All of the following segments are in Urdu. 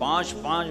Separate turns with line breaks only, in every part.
5-5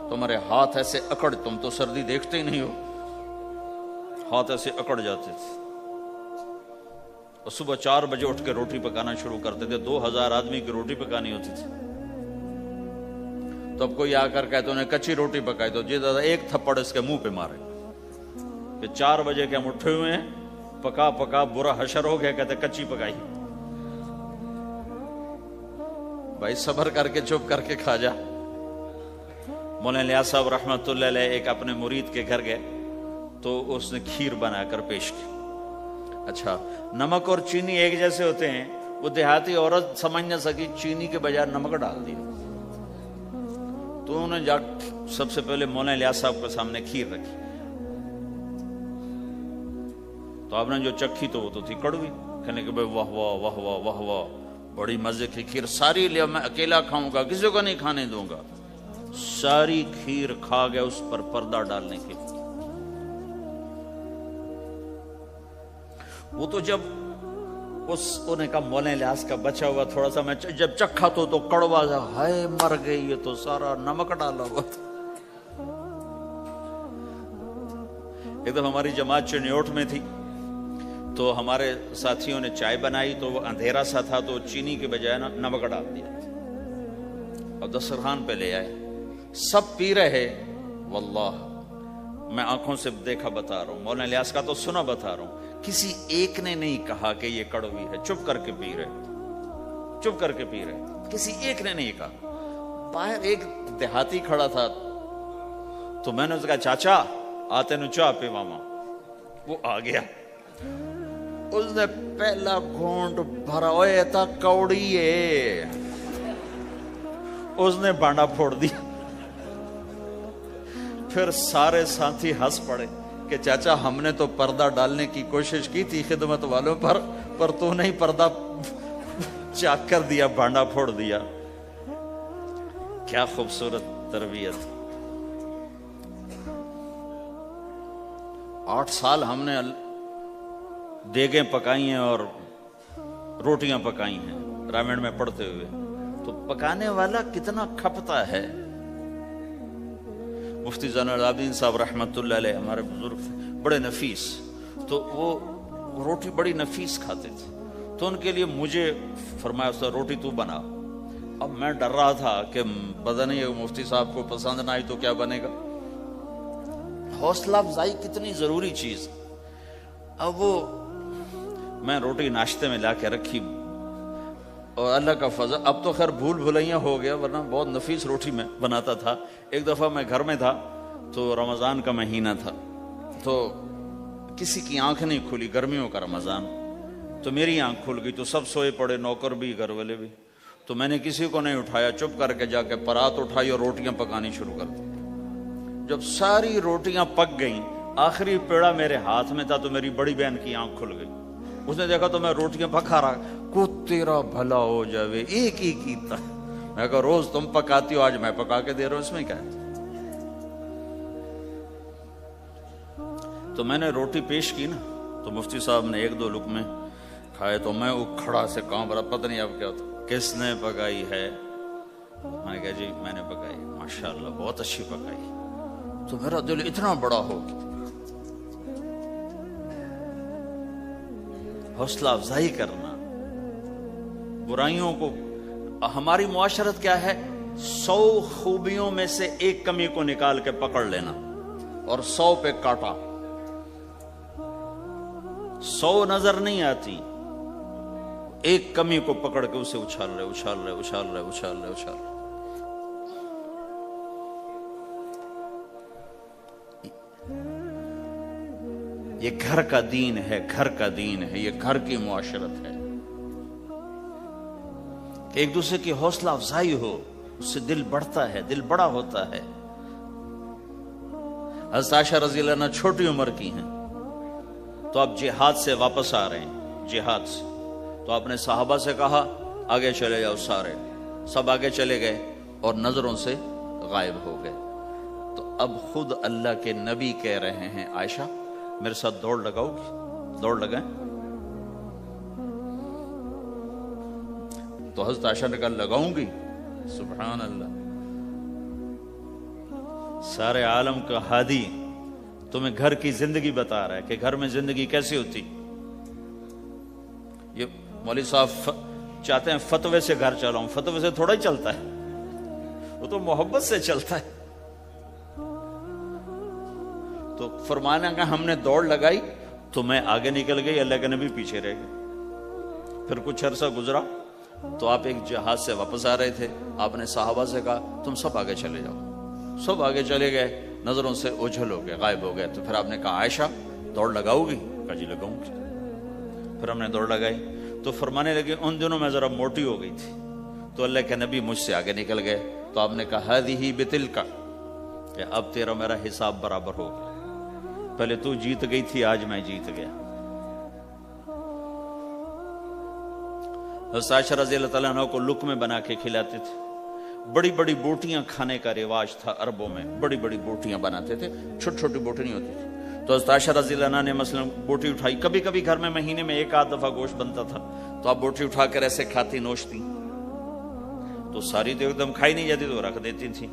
تو ہمارے ہاتھ ایسے اکڑ، تم تو سردی دیکھتے ہی نہیں ہو، ہاتھ ایسے اکڑ جاتے تھے، اور صبح 4 بجے اٹھ کے روٹی پکانا شروع کرتے تھے، 2000 آدمی کی روٹی پکانی ہوتی تھی۔ تو اب کوئی آ کر کہتے انہیں کچی روٹی پکائی، تو جی دادا ایک تھپڑ اس کے منہ پہ مارے کہ 4 بجے کے ہم اٹھے ہوئے ہیں، پکا پکا برا حشر ہو گیا، کہتے کچی پکائی۔ بھائی صبر کر کے چپ کر کے کھا جا۔ مولانا الیاس صاحب رحمۃ اللہ علیہ ایک اپنے مرید کے گھر گئے تو اس نے کھیر بنا کر پیش کی۔ اچھا، نمک اور چینی ایک جیسے ہوتے ہیں، وہ دیہاتی عورت سمجھ نہ سکی، چینی کے بجائے نمک ڈال دیا، تو انہوں نے جا سب سے پہلے مولانا الیاس صاحب کے سامنے کھیر رکھی، تو آپ نے جو چکھی تو وہ تو تھی کڑوی، کہنے کہ بھائی واہ واہ واہ واہ واہ واہ، بڑی مزے کی کھیر، ساری لیا میں اکیلا کھاؤں گا، کسی کو نہیں کھانے دوں گا۔ ساری کھیر کھا گیا اس پر پردہ ڈالنے کے لیے۔ وہ تو جب انہوں نے کہا مولانا الیاس کا بچا ہوا تھوڑا سا میں جب چکھا تو کڑوا تھا، ہائے مر گئی، یہ تو سارا نمک ڈالا ہوا تھا۔ ایک دفعہ ہماری جماعت چنیوٹ میں تھی، تو ہمارے ساتھیوں نے چائے بنائی تو وہ اندھیرا سا تھا، تو چینی کے بجائے نمک ڈال دیا اور دسترخوان پہ لے آئے، سب پی رہے، واللہ میں آنکھوں سے دیکھا بتا رہا ہوں، مولانا الیاس کا تو سنا بتا رہا ہوں، کسی ایک نے نہیں کہا کہ یہ کڑوی ہے، چپ کر کے پی رہے، چپ کر کے پی رہے، کسی ایک نے نہیں کہا۔ باہر ایک دیہاتی کھڑا تھا، تو میں نے اس کا چاچا آتے نو چاہ پہ ماما، وہ آ گیا، اس نے پہلا گھونٹ بھرا، اوے تا کوڑی ہے، اس نے بانڈا پھوڑ دیا۔ پھر سارے ساتھی ہنس پڑے کہ چاچا ہم نے تو پردہ ڈالنے کی کوشش کی تھی خدمت والوں پر تو نہیں پردہ چاک کر دیا، بانڈا پھوڑ دیا۔ کیا خوبصورت تربیت۔ 8 سال ہم نے دیگیں پکائی ہیں اور روٹیاں پکائی ہیں رامین میں پڑھتے ہوئے، تو پکانے والا کتنا کھپتا ہے۔ مفتی زین العابدین صاحب رحمۃ اللہ علیہ ہمارے بزرگ تھے، بڑے نفیس، تو وہ روٹی بڑی نفیس کھاتے تھے، تو ان کے لیے مجھے فرمایا اس روٹی تو بنا۔ اب میں ڈر رہا تھا کہ پتہ نہیں مفتی صاحب کو پسند نہ آئی تو کیا بنے گا۔ حوصلہ افزائی کتنی ضروری چیز۔ اب وہ میں روٹی ناشتے میں لا کے رکھی، اور اللہ کا فضل، اب تو خیر بھول بھلائیاں ہو گیا، ورنہ بہت نفیس روٹی میں بناتا تھا۔ ایک دفعہ میں گھر میں تھا تو رمضان کا مہینہ تھا، تو کسی کی آنکھ نہیں کھلی، گرمیوں کا رمضان، تو میری آنکھ کھل گئی، تو سب سوئے پڑے، نوکر بھی گھر والے بھی، تو میں نے کسی کو نہیں اٹھایا، چپ کر کے جا کے پرات اٹھائی اور روٹیاں پکانی شروع کر دی۔ جب ساری روٹیاں پک گئیں، آخری پیڑا میرے ہاتھ میں تھا، تو میری بڑی بہن کی آنکھ کھل گئی، اس نے دیکھا تو میں روٹیاں پکا رہا، کو تیرا بھلا ہو جاوے، ایک ہی کیتا۔ میں کہا روز تم پکاتی ہو، آج میں پکا کے دے رہا ہوں، اس میں کیا ہے۔ تو میں نے روٹی پیش کی نا، تو مفتی صاحب نے 1-2 لقمے کھائے، تو میں وہ کھڑا سے کانپ رہا، پتہ نہیں اب کیا ہوتا، کس نے پکائی ہے؟ میں نے کہا جی میں نے پکائی، ماشاءاللہ بہت اچھی پکائی۔ تو میرا دل اتنا بڑا ہو گیا۔ حوصلہ افزائی کرنا، برائیوں کو، ہماری معاشرت کیا ہے، 100 خوبیوں میں سے ایک کمی کو نکال کے پکڑ لینا اور 100 پہ کاٹا۔ 100 نظر نہیں آتی، ایک کمی کو پکڑ کے اسے اچھال رہے اچھال رہے اچھال رہے اچھال رہے اچھال رہے۔ یہ گھر کا دین ہے، گھر کا دین ہے، یہ گھر کی معاشرت ہے کہ ایک دوسرے کی حوصلہ افزائی ہو، اس سے دل بڑھتا ہے، دل بڑا ہوتا ہے۔ حضرت عائشہ رضی اللہ عنہا چھوٹی عمر کی ہیں، تو آپ جہاد سے واپس آ رہے ہیں، جہاد سے، تو آپ نے صحابہ سے کہا آگے چلے جاؤ، سارے سب آگے چلے گئے اور نظروں سے غائب ہو گئے۔ تو اب خود اللہ کے نبی کہہ رہے ہیں عائشہ میرے ساتھ دوڑ لگاؤ گی؟ دوڑ لگائیں؟ تو حضرت عائشہ نے کہا لگاؤں گی، سبحان اللہ. سارے عالم کا ہادی تمہیں گھر کی زندگی بتا رہا ہے کہ گھر میں زندگی کیسی ہوتی. یہ مولوی صاحب چاہتے ہیں فتوے سے گھر چلاؤں، فتوے سے تھوڑا ہی چلتا ہے، وہ تو محبت سے چلتا ہے. تو فرمانا کہ ہم نے دوڑ لگائی تو میں آگے نکل گئی، اللہ کے نبی پیچھے رہ گئے. پھر کچھ عرصہ گزرا تو آپ ایک جہاز سے واپس آ رہے تھے. آپ نے صحابہ سے کہا تم سب آگے چلے جاؤ. سب آگے چلے گئے، نظروں سے اوجھل ہو گئے، غائب ہو گئے. تو پھر آپ نے کہا عائشہ دوڑ لگاؤ گی؟ کہا جی لگاؤں گی. پھر ہم نے دوڑ لگائی تو فرمانے لگے ان دنوں میں ذرا موٹی ہو گئی تھی. تو اللہ کے نبی مجھ سے آگے نکل گئے. تو آپ نے کہا ہذہ بتلک، کہ اب تیرا میرا حساب برابر ہو گیا. پہلے تو جیت گئی تھی، آج میں جیت گیا. حضرت عائشہ رضی اللہ تعالیٰ عنہ کو لقمے بنا کے کھلاتے تھے. بڑی بڑی بوٹیاں کھانے کا رواج تھا عربوں میں، بڑی بڑی بوٹیاں بناتے تھے، چھوٹی چھوٹی بوٹی نہیں ہوتی تھی. تو حضرت عائشہ رضی اللہ عنہ نے مثلا بوٹی اٹھائی، کبھی کبھی گھر میں مہینے میں ایک آدھ دفعہ گوشت بنتا تھا تو آپ بوٹی اٹھا کر ایسے کھاتی نوشتی. تو ساری تو ایک دم کھائی نہیں جاتی تو رکھ دیتی تھی.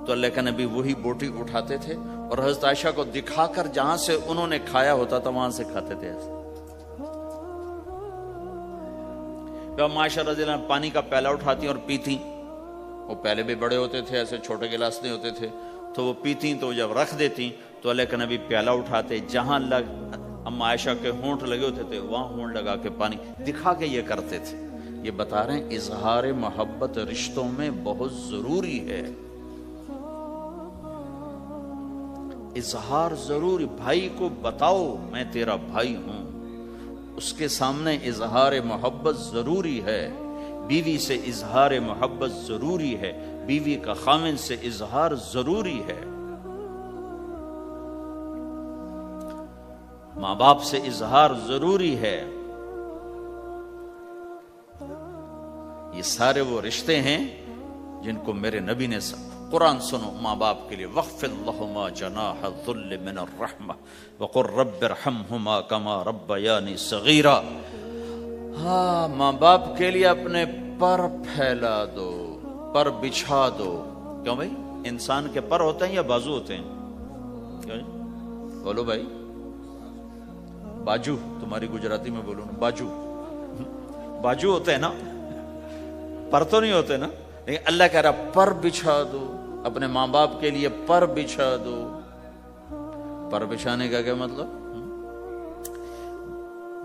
تو اللہ کا نبی وہی بوٹی اٹھاتے تھے اور حضرت عائشہ کو دکھا کر جہاں سے انہوں نے کھایا ہوتا تھا وہاں سے کھاتے تھے. ایسے عائشہ رضی اللہ عنہ پانی کا پیالہ اٹھاتی اور پیتی. وہ پہلے بھی بڑے ہوتے تھے، ایسے چھوٹے گلاس نہیں ہوتے تھے. تو وہ پیتی تو جب رکھ دیتی تو اللہ کا نبی پیالہ اٹھاتے، جہاں اما عائشہ کے ہونٹ لگے ہوتے تھے وہاں ہونٹ لگا کے پانی دکھا کے یہ کرتے تھے. یہ بتا رہے ہیں اظہار محبت رشتوں میں بہت ضروری ہے. اظہار ضروری، بھائی کو بتاؤ میں تیرا بھائی ہوں، اس کے سامنے اظہار محبت ضروری ہے. بیوی سے اظہار محبت ضروری ہے، بیوی کا خاوند سے اظہار ضروری ہے، ماں باپ سے اظہار ضروری ہے. یہ سارے وہ رشتے ہیں جن کو میرے نبی نے قرآن سنو ماں باپ کے لیے وَخْفِضْ لَهُمَا جَنَاحَ الذُّلِّ مِنَ الرَّحْمَةِ وَقُلْ رَبِّ ارْحَمْهُمَا كَمَا رَبَّيَانِي صَغِيرًا. ہاں ماں باپ کے لیے اپنے پر پھیلا دو، پر بچھا دو. کیوں بھائی؟ انسان کے پر ہوتے ہیں یا بازو ہوتے ہیں؟ کیوں جی؟ بولو بھائی. باجو، تمہاری گجراتی میں بولو نا، باجو. باجو ہوتے ہیں نا، پر تو نہیں ہوتے نا. لیکن اللہ کہہ رہا پر بچھا دو، اپنے ماں باپ کے لیے پر بچھا دو. پر بچھانے کا کیا مطلب؟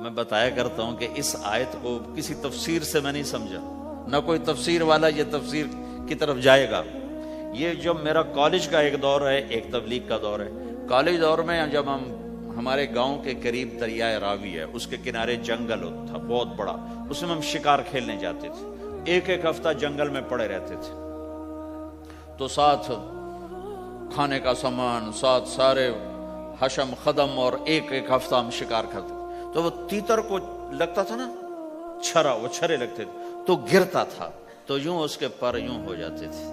میں بتایا کرتا ہوں کہ اس آیت کو کسی تفسیر سے میں نہیں سمجھا، نہ کوئی تفسیر والا یہ تفسیر کی طرف جائے گا. یہ جو میرا کالج کا ایک دور ہے، ایک تبلیغ کا دور ہے. کالج دور میں جب ہمارے گاؤں کے قریب دریائے راوی ہے، اس کے کنارے جنگل تھا بہت بڑا، اس میں ہم شکار کھیلنے جاتے تھے. ایک ایک ہفتہ جنگل میں پڑے رہتے تھے. تو ساتھ کھانے کا سامان، ساتھ سارے حشم خدم، اور ایک ایک ہفتہ ہم شکار کرتے. تو وہ تیتر کو لگتا تھا نا چھرا، وہ چھرے لگتے تھے تو گرتا تھا تو یوں اس کے پر یوں ہو جاتے تھے.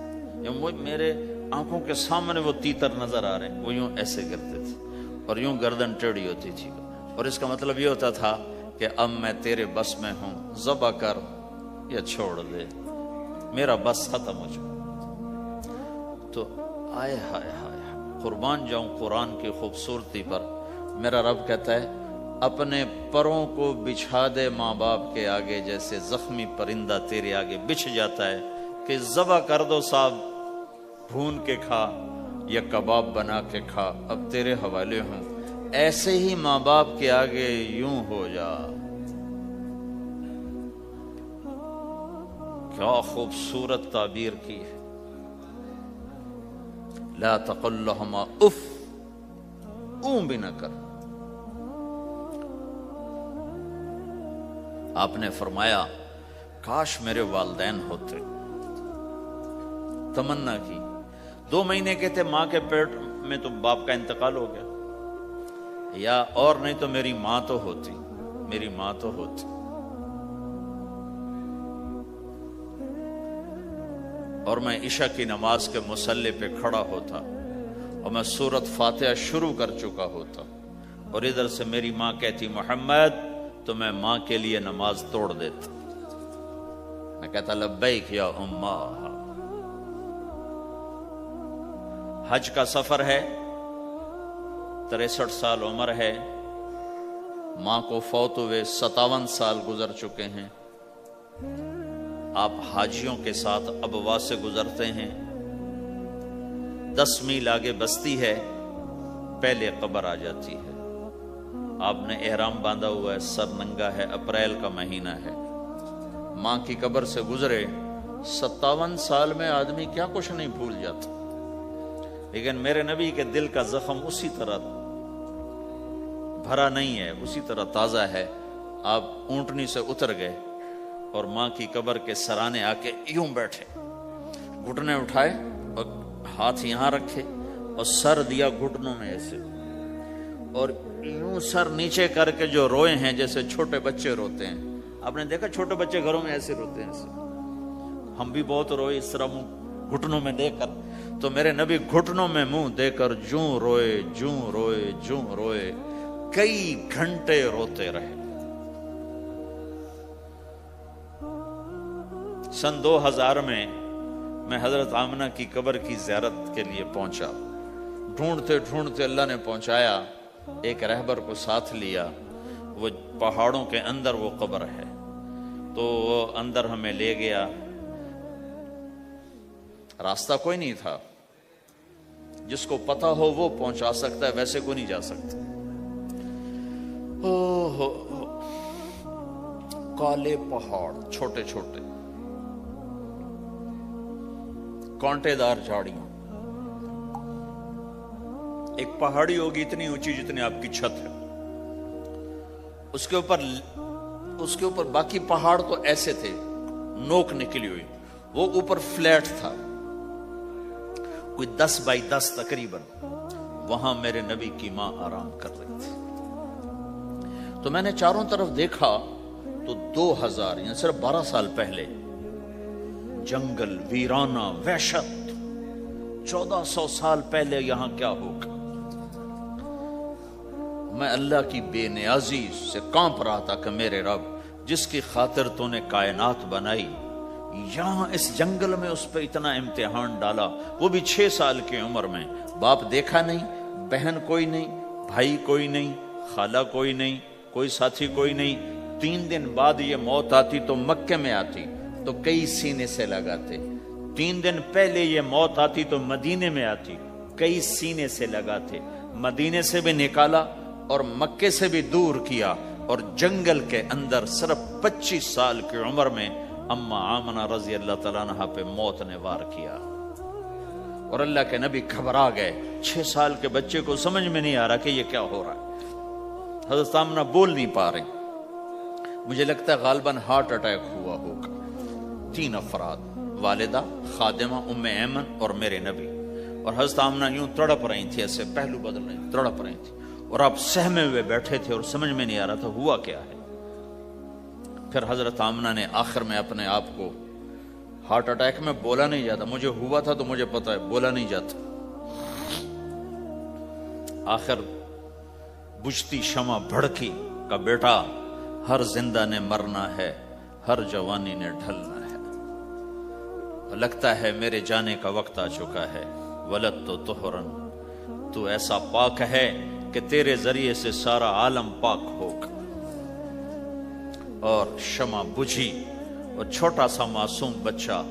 میرے آنکھوں کے سامنے وہ تیتر نظر آ رہے ہیں، وہ یوں ایسے گرتے تھے اور یوں گردن ٹیڑھی ہوتی تھی. اور اس کا مطلب یہ ہوتا تھا کہ اب میں تیرے بس میں ہوں، ذبح کر یا چھوڑ دے، میرا بس ختم ہو جائے. تو آئے ہائے ہائے، قربان جاؤں قرآن کی خوبصورتی پر. میرا رب کہتا ہے اپنے پروں کو بچھا دے ماں باپ کے آگے، جیسے زخمی پرندہ تیرے آگے بچھ جاتا ہے کہ ذبح کر دو صاحب، بھون کے کھا یا کباب بنا کے کھا، اب تیرے حوالے ہوں. ایسے ہی ماں باپ کے آگے یوں ہو جا. کیا خوبصورت تعبیر کی ہے. لا تقل لهما اف، اون بھی نہ کر. آپ نے فرمایا کاش میرے والدین ہوتے. تمنا کی. 2 مہینے کے تھے ماں کے پیٹ میں تو باپ کا انتقال ہو گیا، یا اور نہیں تو میری ماں تو ہوتی، میری ماں تو ہوتی. اور میں عشاء کی نماز کے مصلی پہ کھڑا ہوتا اور میں سورت فاتحہ شروع کر چکا ہوتا، اور ادھر سے میری ماں کہتی محمد، تو میں ماں کے لیے نماز توڑ دیتا. میں کہتا لبیک یا اماں، حج کا سفر ہے، 63 سال عمر ہے، ماں کو فوت ہوئے 57 سال گزر چکے ہیں۔ آپ حاجیوں کے ساتھ ابوا سے گزرتے ہیں، 10 میل آگے بستی ہے، پہلے قبر آ جاتی ہے۔ آپ نے احرام باندھا ہوا ہے، سر ننگا ہے، اپریل کا مہینہ ہے، ماں کی قبر سے گزرے 57 سال میں آدمی کیا کچھ نہیں بھول جاتا، لیکن میرے نبی کے دل کا زخم اسی طرح بھرا نہیں ہے، اسی طرح تازہ ہے۔ آپ اونٹنی سے اتر گئے اور ماں کی قبر کے سرانے آ کے یوں بیٹھے، گھٹنے اٹھائے اور ہاتھ یہاں رکھے اور سر دیا گھٹنوں میں ایسے، اور یوں سر نیچے کر کے جو روئے ہیں جیسے چھوٹے بچے روتے ہیں۔ آپ نے دیکھا چھوٹے بچے گھروں میں ایسے روتے ہیں، ایسے ہم بھی بہت روئے اس طرح منہ گھٹنوں میں دے کر، تو میرے نبی گھٹنوں میں منہ دے کر جوں روئے جوں روئے جوں روئے، کئی گھنٹے روتے رہے۔ سن 2000 میں حضرت آمنہ کی قبر کی زیارت کے لیے پہنچا، ڈھونڈتے ڈھونڈتے اللہ نے پہنچایا، ایک رہبر کو ساتھ لیا، وہ پہاڑوں کے اندر وہ قبر ہے، تو وہ اندر ہمیں لے گیا۔ راستہ کوئی نہیں تھا، جس کو پتا ہو وہ پہنچا سکتا ہے، ویسے کوئی نہیں جا سکتا۔ کالے پہاڑ، چھوٹے چھوٹے، کانٹے دار جھاڑیاں، ایک پہاڑی ہوگی اتنی اونچی جتنی آپ کی چھت ہے، اس کے اوپر باقی پہاڑ تو ایسے تھے، نوک نکلی ہوئی، وہ اوپر فلیٹ تھا، کوئی 10 بائی 10 تقریباً۔ وہاں میرے نبی کی ماں آرام کر رہی تھی، تو میں نے چاروں طرف دیکھا تو 2000 یعنی صرف 12 سال پہلے جنگل، ویرانہ، وحشت، 1400 سال پہلے یہاں کیا ہوگا۔ میں اللہ کی بے نیازی سے کانپ رہا تھا کہ میرے رب، جس کی خاطر تو نے کائنات بنائی، یہاں اس جنگل میں اس پہ اتنا امتحان ڈالا، وہ بھی 6 سال کی عمر میں، باپ دیکھا نہیں، بہن کوئی نہیں، بھائی کوئی نہیں، خالہ کوئی نہیں، کوئی ساتھی کوئی نہیں۔ 3 دن بعد یہ موت آتی تو مکے میں آتی تو کئی سینے سے لگاتے، 3 دن پہلے یہ موت آتی تو مدینے میں آتی، کئی سینے سے لگاتے، مدینے سے بھی نکالا اور مکے سے بھی دور کیا، اور جنگل کے اندر صرف 25 سال کی عمر میں اما آمنہ رضی اللہ تعالیٰ عنہ پہ موت نے وار کیا، اور اللہ کے نبی گھبرا گئے۔ 6 سال کے بچے کو سمجھ میں نہیں آ رہا کہ یہ کیا ہو رہا ہے۔ حضرت آمنہ بول نہیں پا رہے، مجھے لگتا ہے غالباً ہارٹ اٹیک ہوا ہوگا۔ 3 افراد، والدہ، خادمہ ام ایمن اور میرے نبی، اور حضرت آمنہ یوں تڑپ رہی تھی، ایسے پہلو بدل رہی تھی، تڑپ رہی تھی، اور آپ سہمے ہوئے بیٹھے تھے اور سمجھ میں نہیں آ رہا تھا ہوا کیا ہے۔ پھر حضرت آمنہ نے آخر میں اپنے آپ کو، ہارٹ اٹیک میں بولا نہیں جاتا، مجھے ہوا تھا تو مجھے پتا ہے بولا نہیں جاتا، آخر بجھتی شمع بھڑکی کا بیٹا، ہر زندہ نے مرنا ہے، ہر جوانی نے ڈھلنا ہے، لگتا ہے میرے جانے کا وقت آ چکا ہے، ولد تو طہرن، تو ایسا پاک ہے کہ تیرے ذریعے سے سارا عالم پاک ہوگا۔ اور شمع بجھی اور چھوٹا سا معصوم بچہ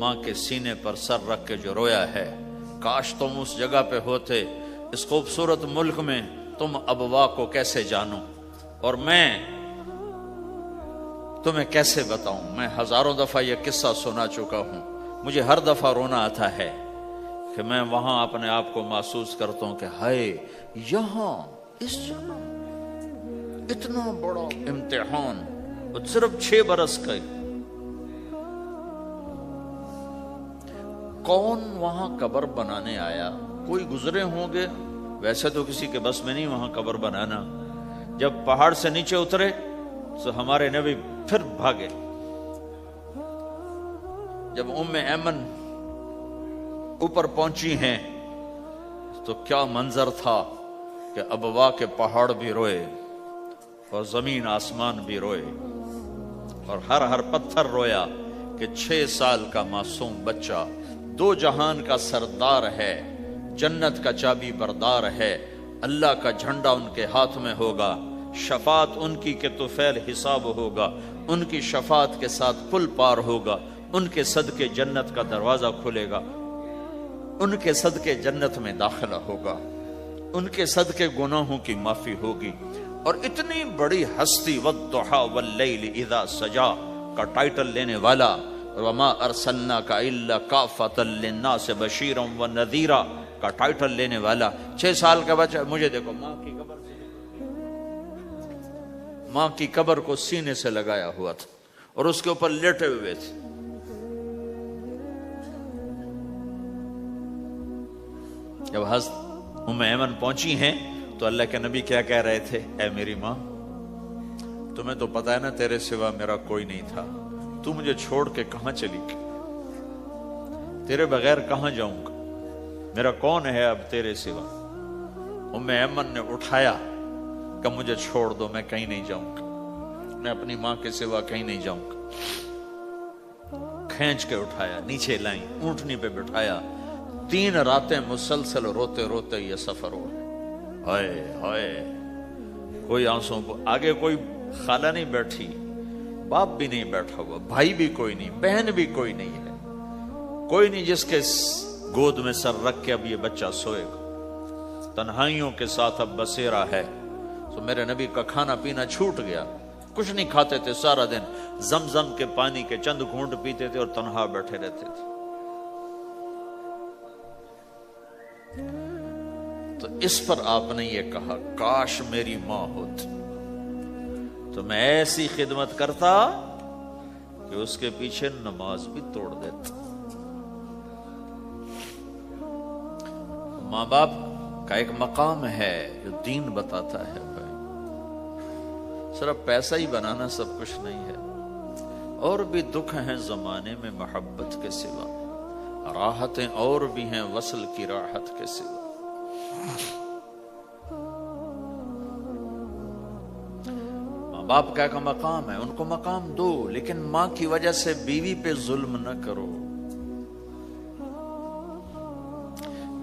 ماں کے سینے پر سر رکھ کے جو رویا ہے، کاش تم اس جگہ پہ ہوتے، اس خوبصورت ملک میں، تم ابوا کو کیسے جانو، اور میں تمہیں کیسے بتاؤں۔ میں ہزاروں دفعہ یہ قصہ سنا چکا ہوں، مجھے ہر دفعہ رونا آتا ہے کہ میں وہاں اپنے آپ کو محسوس کرتا ہوں کہ ہائے، یہاں اس جگہ اتنا بڑا امتحان، اور صرف 6 برس کا، کون وہاں قبر بنانے آیا؟ کوئی گزرے ہوں گے، ویسے تو کسی کے بس میں نہیں وہاں قبر بنانا۔ جب پہاڑ سے نیچے اترے تو ہمارے نبی پھر بھاگے۔ جب ام ایمن اوپر پہنچی ہیں تو کیا منظر تھا کہ ابوا کے پہاڑ بھی روئے اور زمین آسمان بھی روئے، اور ہر پتھر رویا کہ 6 سال کا معصوم بچہ 2 جہان کا سردار ہے، جنت کا چابی بردار ہے، اللہ کا جھنڈا ان کے ہاتھ میں ہوگا، شفاعت ان کی کہ طفیل حساب ہوگا، ان کی شفاعت کے ساتھ پل پار ہوگا، ان کے صدقے جنت کا دروازہ کھلے گا، ان کے صدقے جنت میں داخلہ ہوگا، ان کے صدقے گناہوں کی معافی ہوگی۔ اور اتنی بڑی ہستی والضحیٰ واللیل اذا سجا کا ٹائٹل لینے والا، وما ارسلناک الا کافۃ للناس بشیرا ونذیرا کا ٹائٹل لینے والا، 6 سال کا بچہ، مجھے دیکھو ماں کی قبر کو سینے سے لگایا ہوا تھا اور اس کے اوپر لیٹے ہوئے تھے۔ جب حضرت ام ایمن پہنچی ہیں تو اللہ کے نبی کیا کہہ رہے تھے؟ اے میری ماں، تمہیں تو پتا ہے نا تیرے سوا میرا کوئی نہیں تھا، تو مجھے چھوڑ کے کہاں چلی گئی؟ تیرے بغیر کہاں جاؤں گا؟ میرا کون ہے اب تیرے سوا؟ ام ایمن نے اٹھایا کہ مجھے چھوڑ دو، میں کہیں نہیں جاؤں گا، میں اپنی ماں کے سوا کہیں نہیں جاؤں گا۔ کھینچ کے اٹھایا، نیچے لائیں، اونٹنی پہ بٹھایا، 3 راتیں مسلسل روتے روتے یہ سفر ہوا۔ ہائے ہائے، کوئی آنسوں آگے کوئی خالہ نہیں بیٹھی، باپ بھی نہیں بیٹھا ہوا، بھائی بھی کوئی نہیں، بہن بھی کوئی نہیں ہے، کوئی نہیں جس کے گود میں سر رکھ کے اب یہ بچہ سوئے گا۔ تنہائیوں کے ساتھ اب بسیرا ہے۔ تو میرے نبی کا کھانا پینا چھوٹ گیا، کچھ نہیں کھاتے تھے سارا دن، زمزم کے پانی کے چند گھونٹ پیتے تھے اور تنہا بیٹھے رہتے تھے۔ تو اس پر آپ نے یہ کہا، کاش میری ماں ہوتی تو میں ایسی خدمت کرتا کہ اس کے پیچھے نماز بھی توڑ دیتا۔ ماں باپ کا ایک مقام ہے جو دین بتاتا ہے بھائی، صرف پیسہ ہی بنانا سب کچھ نہیں ہے، اور بھی دکھ ہیں زمانے میں محبت کے سوا، راحتیں اور بھی ہیں وصل کی راحت کے سوا۔ ماں باپ کا ایک مقام ہے، ان کو مقام دو، لیکن ماں کی وجہ سے بیوی پہ ظلم نہ کرو،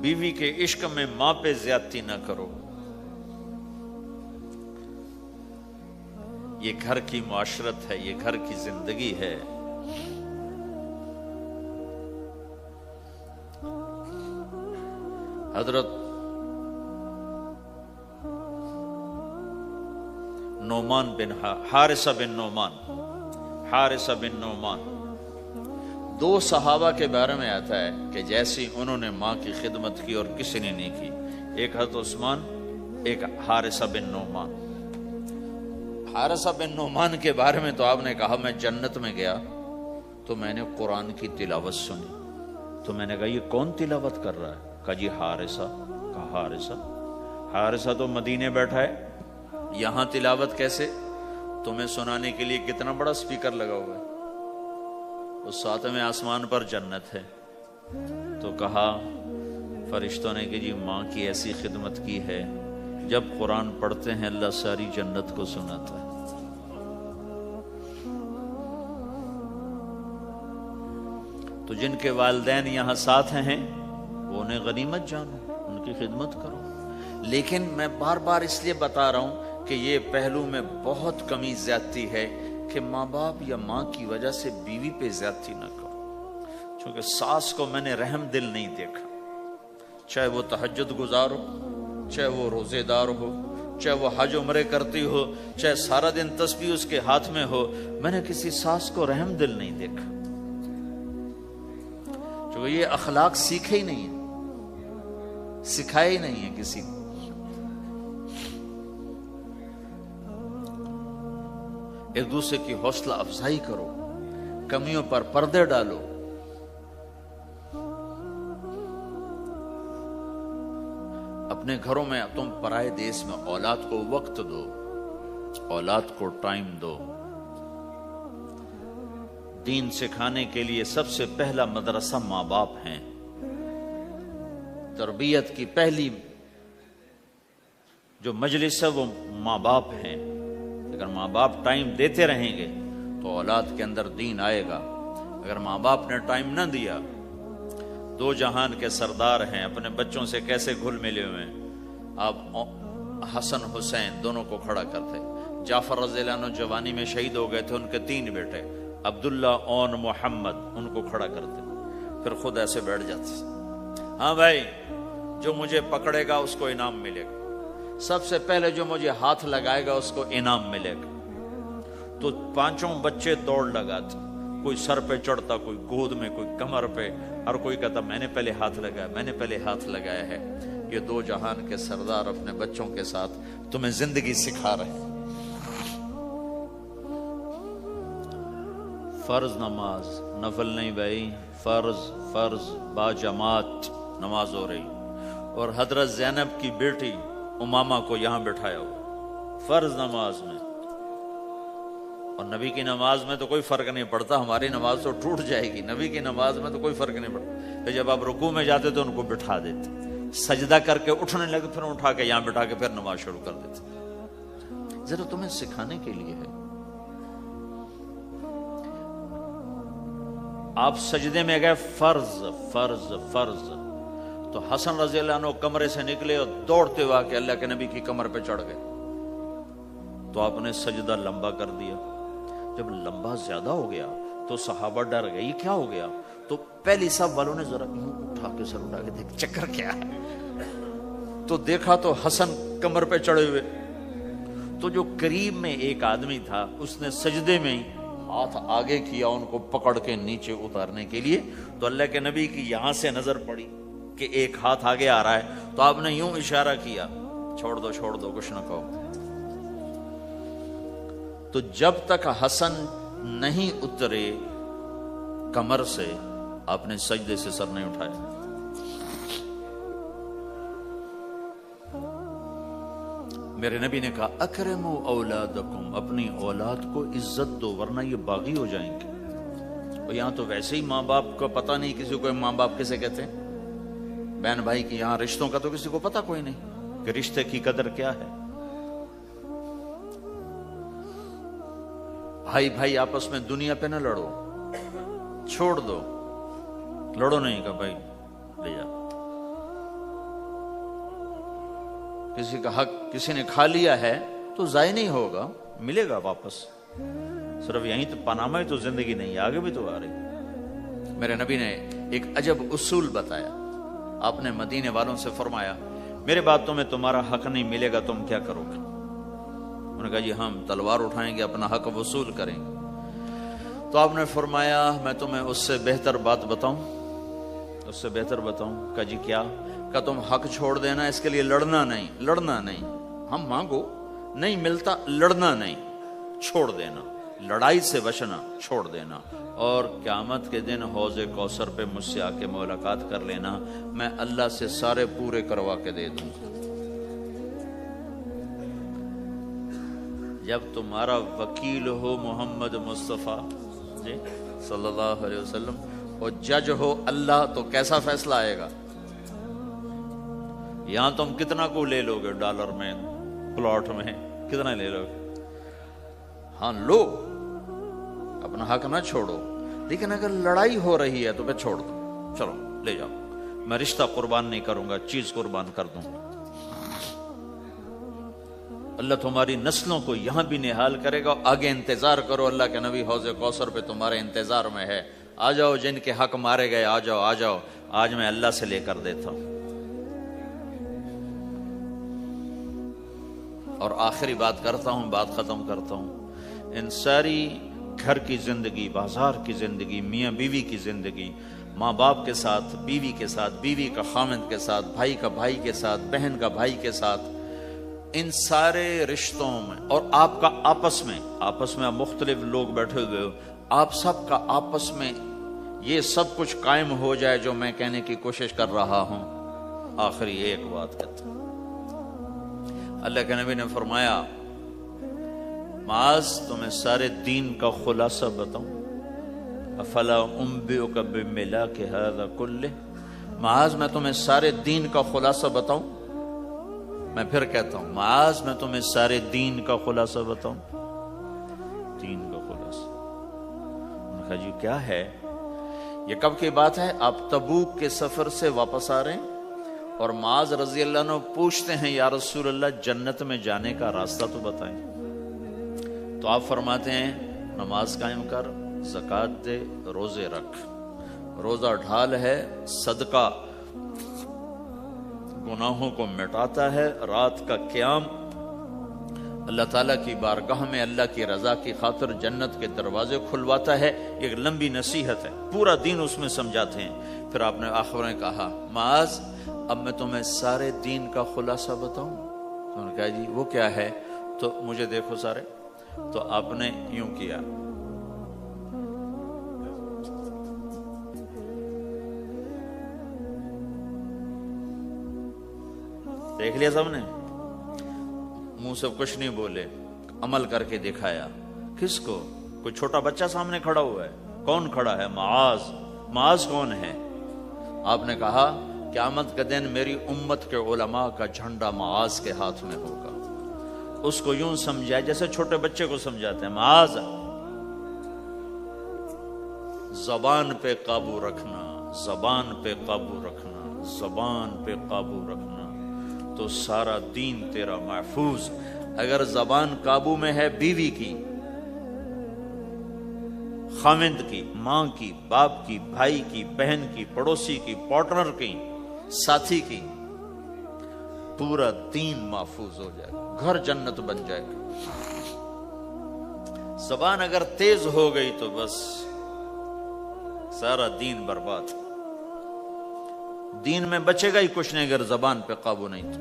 بیوی کے عشق میں ماں پہ زیادتی نہ کرو۔ یہ گھر کی معاشرت ہے، یہ گھر کی زندگی ہے۔ حضرت نعمان بن حارثہ بن نعمان 2 صحابہ کے بارے میں آتا ہے کہ جیسی انہوں نے ماں کی خدمت کی اور کسی نے نہیں کی، ایک حضرت عثمان، ایک حارثہ بن نعمان۔ حارثہ بن نعمان کے بارے میں تو آپ نے کہا میں جنت میں گیا تو میں نے قرآن کی تلاوت سنی، تو میں نے کہا یہ کون تلاوت کر رہا ہے؟ کہا جی حارثہ۔ کہا حارثہ تو مدینے بیٹھا ہے، یہاں تلاوت کیسے؟ تمہیں سنانے کے لیے کتنا بڑا سپیکر لگا ہوا ہے، اس 7ویں آسمان پر جنت ہے۔ تو کہا فرشتوں نے کہ جی ماں کی ایسی خدمت کی ہے، جب قرآن پڑھتے ہیں اللہ ساری جنت کو سناتا ہے۔ تو جن کے والدین یہاں ساتھ ہیں وہ انہیں غنیمت جانو، ان کی خدمت کرو۔ لیکن میں بار بار اس لیے بتا رہا ہوں کہ یہ پہلو میں بہت کمی زیادتی ہے کہ ماں باپ یا ماں کی وجہ سے بیوی پہ زیادتی نہ کرو، چونکہ ساس کو میں نے رحم دل نہیں دیکھا، چاہے وہ تہجد گزار ہو، چاہے وہ روزے دار ہو، چاہے وہ حج عمرے کرتی ہو، چاہے سارا دن تسبیح اس کے ہاتھ میں ہو، میں نے کسی ساس کو رحم دل نہیں دیکھا، چونکہ یہ اخلاق سیکھے ہی نہیں ہے، سکھائے ہی نہیں ہے کسی کو۔ ایک دوسرے کی حوصلہ افزائی کرو، کمیوں پر پردے ڈالو۔ اپنے گھروں میں تم پرائے دیس میں اولاد کو وقت دو، اولاد کو ٹائم دو۔ دین سکھانے کے لیے سب سے پہلا مدرسہ ماں باپ ہیں، تربیت کی پہلی جو مجلس ہے وہ ماں باپ ہیں۔ اگر ماں باپ ٹائم دیتے رہیں گے تو اولاد کے اندر دین آئے گا، اگر ماں باپ نے ٹائم نہ دیا دو جہان کے سردار ہیں، اپنے بچوں سے کیسے گھل ملے ہوئے ہیں. آپ حسن حسین دونوں کو کھڑا کرتے. جعفر رضی اللہ عنہ جوانی میں شہید ہو گئے تھے، ان کے 3 بیٹے عبداللہ اور محمد، ان کو کھڑا کرتے. پھر خود ایسے بیٹھ جاتے. ہاں بھائی، جو مجھے پکڑے گا اس کو انعام ملے گا. سب سے پہلے جو مجھے ہاتھ لگائے گا اس کو انعام ملے گا. تو 5 بچے دوڑ لگاتے. کوئی سر پہ چڑھتا، کوئی گود میں، کوئی کمر پہ، اور کوئی کہتا میں نے پہلے ہاتھ لگایا، میں نے پہلے ہاتھ لگایا ہے. یہ 2 جہان کے سردار اپنے بچوں کے ساتھ تمہیں زندگی سکھا رہے ہیں. فرض نماز، نفل نہیں بھائی، فرض با جماعت نماز ہو رہی. اور حضرت زینب کی بیٹی امامہ کو یہاں بٹھایا ہوا فرض نماز میں. اور نبی کی نماز میں تو کوئی فرق نہیں پڑتا، ہماری نماز تو ٹوٹ جائے گی، نبی کی نماز میں تو کوئی فرق نہیں پڑتا. پھر جب آپ رکوع میں جاتے تو ان کو بٹھا دیتے، سجدہ کر کے اٹھنے لگے پھر اٹھا کے یہاں بٹھا کے پھر نماز شروع کر دیتے. ذرا تمہیں سکھانے کے لیے ہے. آپ سجدے میں گئے، فرض. تو حسن رضی اللہ عنہ کمرے سے نکلے اور دوڑتے ہوئے کہ اللہ کے نبی کی کمر پہ چڑھ گئے. تو آپ نے سجدہ لمبا کر دیا. جب لمبا زیادہ ہو گیا تو صحابہ ڈر گئے، یہ کیا ہو گیا؟ تو پہلی صف والوں نے ذرا یوں اٹھا کے سر اٹھا کے دیکھ چکر کیا ہے. تو دیکھا تو حسن کمر پہ چڑھے ہوئے. تو جو قریب میں ایک آدمی تھا اس نے سجدے میں ہی ہاتھ آگے کیا ان کو پکڑ کے نیچے اتارنے کے لیے. تو اللہ کے نبی کی یہاں سے نظر پڑی کہ ایک ہاتھ آگے آ رہا ہے. تو آپ نے یوں اشارہ کیا، چھوڑ دو کچھ نہ کہو. تو جب تک حسن نہیں اترے کمر سے آپ نے سجدے سے سر نہیں اٹھایا. میرے نبی نے کہا اکرموا اولادکم، اپنی اولاد کو عزت دو ورنہ یہ باغی ہو جائیں گے. اور یہاں تو ویسے ہی ماں باپ کا پتہ نہیں کسی کو ماں باپ کسے کہتے ہیں. بہن بھائی کی یہاں رشتوں کا تو کسی کو پتہ کوئی نہیں کہ رشتے کی قدر کیا ہے. بھائی آپس میں دنیا پہ نہ لڑو، چھوڑ دو، لڑو نہیں کہ بھائی لے جا. کسی کا حق کسی نے کھا لیا ہے تو ضائع نہیں ہوگا، ملے گا واپس. صرف یہیں تو پاناما ہی تو زندگی نہیں، آگے بھی تو آ رہی. میرے نبی نے ایک عجب اصول بتایا. آپ نے مدینے والوں سے فرمایا میرے بعد تمہیں تمہارا حق نہیں ملے گا، تم کیا کرو گے؟ انہوں نے کہا جی ہم تلوار اٹھائیں گے، اپنا حق وصول کریں گے. تو آپ نے فرمایا میں تمہیں اس سے بہتر بات بتاؤں، اس سے بہتر بتاؤں؟ کہا جی کیا؟ کہ تم حق چھوڑ دینا، اس کے لیے لڑنا نہیں. ہم مانگو نہیں ملتا، لڑنا نہیں، چھوڑ دینا، لڑائی سے بچنا، چھوڑ دینا. اور قیامت کے دن حوض کوثر پہ مجھ سے آ کے ملاقات کر لینا، میں اللہ سے سارے پورے کروا کے دے دوں گا. جب تمہارا وکیل ہو محمد مصطفیٰ جی صلی اللہ علیہ وسلم اور جج ہو اللہ، تو کیسا فیصلہ آئے گا؟ یہاں تم کتنا کو لے لو گے ڈالر میں، پلاٹ میں کتنا لے لو گے؟ ہاں لو، اپنا حق نہ چھوڑو. لیکن اگر لڑائی ہو رہی ہے تو پھر چھوڑ دو، چلو لے جاؤ، میں رشتہ قربان نہیں کروں گا، چیز قربان کر دوں گا. اللہ تمہاری نسلوں کو یہاں بھی نحال کرے گا. آگے انتظار کرو، اللہ کے نبی حوض کوثر پہ تمہارے انتظار میں ہے. آ جاؤ، جن کے حق مارے گئے آ جاؤ، آج میں اللہ سے لے کر دیتا ہوں. اور آخری بات کرتا ہوں، بات ختم کرتا ہوں. ان ساری گھر کی زندگی، بازار کی زندگی، میاں بیوی کی زندگی، ماں باپ کے ساتھ، بیوی کے ساتھ، بیوی کا خامند کے ساتھ، بھائی کا بھائی کے ساتھ، بہن کا بھائی کے ساتھ، ان سارے رشتوں میں اور آپ کا آپس میں آپ مختلف لوگ بیٹھے ہوئے ہو، آپ سب کا آپس میں یہ سب کچھ قائم ہو جائے جو میں کہنے کی کوشش کر رہا ہوں. آخری ایک بات کہتا ہوں. اللہ کے نبی نے فرمایا معاذ تمہیں سارے دین کا خلاصہ بتاؤں؟ افلا انبئک بملاک ھذا کلہ، معاذ میں تمہیں سارے دین کا خلاصہ بتاؤں؟ میں پھر کہتا ہوں معاذ میں تمہیں سارے دین کا خلاصہ بتاؤں؟ دین کا خلاصہ. انہوں نے کہا جی کیا ہے؟ یہ کب کی بات ہے؟ آپ تبوک کے سفر سے واپس آ رہے ہیں اور معاذ رضی اللہ عنہ پوچھتے ہیں یا رسول اللہ جنت میں جانے کا راستہ تو بتائیں. تو آپ فرماتے ہیں نماز قائم کر، زکوٰۃ دے، روزے رکھ. روزہ ڈھال ہے، صدقہ گناہوں کو مٹاتا ہے، رات کا قیام اللہ تعالیٰ کی بارگاہ میں اللہ کی رضا کی خاطر جنت کے دروازے کھلواتا ہے. ایک لمبی نصیحت ہے، پورا دین اس میں سمجھاتے ہیں. پھر آپ نے آخر میں کہا معاذ اب میں تمہیں سارے دین کا خلاصہ بتاؤں؟ تو انہوں نے کہا جی وہ کیا ہے؟ تو مجھے دیکھو سارے. تو آپ نے یوں کیا، دیکھ لیا سب نے، منہ سے کچھ نہیں بولے، عمل کر کے دکھایا. کس کو؟ کوئی چھوٹا بچہ سامنے کھڑا ہوا ہے. کون کھڑا ہے؟ معاذ. معاذ کون ہے؟ آپ نے کہا قیامت کے دن میری امت کے علماء کا جھنڈا معاذ کے ہاتھ میں ہوگا. اس کو یوں سمجھا جیسے چھوٹے بچے کو سمجھاتے ہیں. معاذ زبان پہ قابو رکھنا، زبان پہ قابو رکھنا، زبان پہ قابو رکھنا تو سارا دین تیرا محفوظ. اگر زبان قابو میں ہے بیوی کی، خاوند کی، ماں کی، باپ کی، بھائی کی، بہن کی، پڑوسی کی، پارٹنر کی، ساتھی کی، پورا دین محفوظ ہو جائے گا، گھر جنت بن جائے گا. زبان اگر تیز ہو گئی تو بس سارا دین برباد. دین میں بچے گا ہی کچھ نہیں اگر زبان پہ قابو نہیں تو.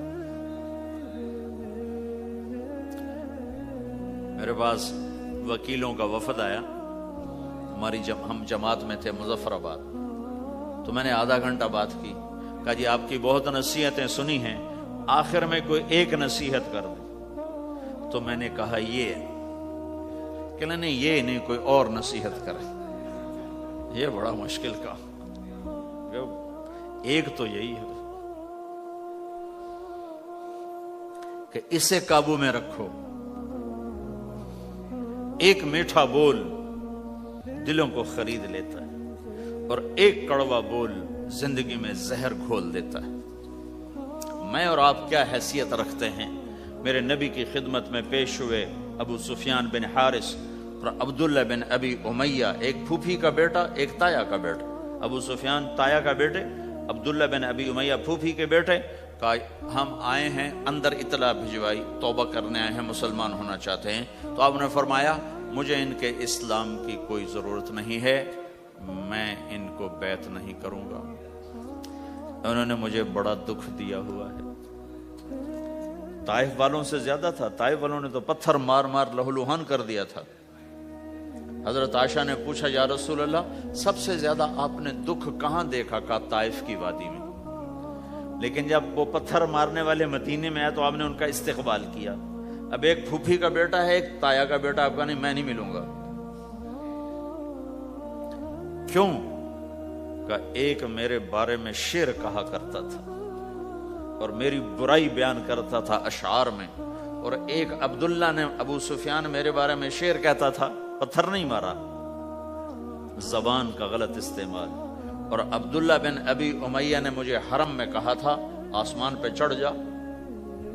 میرے پاس وکیلوں کا وفد آیا، ہم جماعت میں تھے مظفر آباد. تو میں نے آدھا گھنٹہ بات کی، کہا جی آپ کی بہت نصیحتیں سنی ہیں، آخر میں کوئی ایک نصیحت کر دیں. تو میں نے کہا یہ کہ نہیں یہ نہیں، کوئی اور نصیحت کرے. یہ بڑا مشکل کا، ایک تو یہی ہے کہ اسے قابو میں رکھو. ایک میٹھا بول دلوں کو خرید لیتا ہے اور ایک کڑوا بول زندگی میں زہر گھول دیتا ہے. میں اور آپ کیا حیثیت رکھتے ہیں؟ میرے نبی کی خدمت میں پیش ہوئے ابو سفیان بن حارث اور عبداللہ بن ابی امیہ، ایک پھوپھی کا بیٹا ایک تایا کا بیٹا. ابو سفیان تایا کا بیٹے، عبداللہ بن ابی امیہ پھوپھی کے بیٹے. کہا ہم آئے ہیں، اندر اطلاع بھجوائی، توبہ کرنے آئے ہیں، مسلمان ہونا چاہتے ہیں. تو آپ نے فرمایا مجھے ان کے اسلام کی کوئی ضرورت نہیں ہے، میں ان کو بیعت نہیں کروں گا. انہوں نے مجھے بڑا دکھ دیا ہوا ہے. طائف والوں سے زیادہ تھا، طائف والوں نے تو پتھر مار مار لہولوہان کر دیا تھا. حضرت عائشہ نے پوچھا یا رسول اللہ سب سے زیادہ آپ نے دکھ کہاں دیکھا؟ کہا طائف کی وادی میں. لیکن جب وہ پتھر مارنے والے مدینے میں آئے تو آپ نے ان کا استقبال کیا. اب ایک پھوپھی کا بیٹا ہے، ایک تایا کا بیٹا، آپ کا نہیں، میں نہیں ملوں گا. کیوں؟ کہ ایک میرے بارے میں شعر کہا کرتا تھا اور میری برائی بیان کرتا تھا اشعار میں، اور ایک عبداللہ نے، ابو سفیان میرے بارے میں شعر کہتا تھا، پتھر نہیں مارا، زبان کا غلط استعمال. اور عبداللہ بن ابی امیہ نے مجھے حرم میں کہا تھا آسمان پہ چڑھ جا،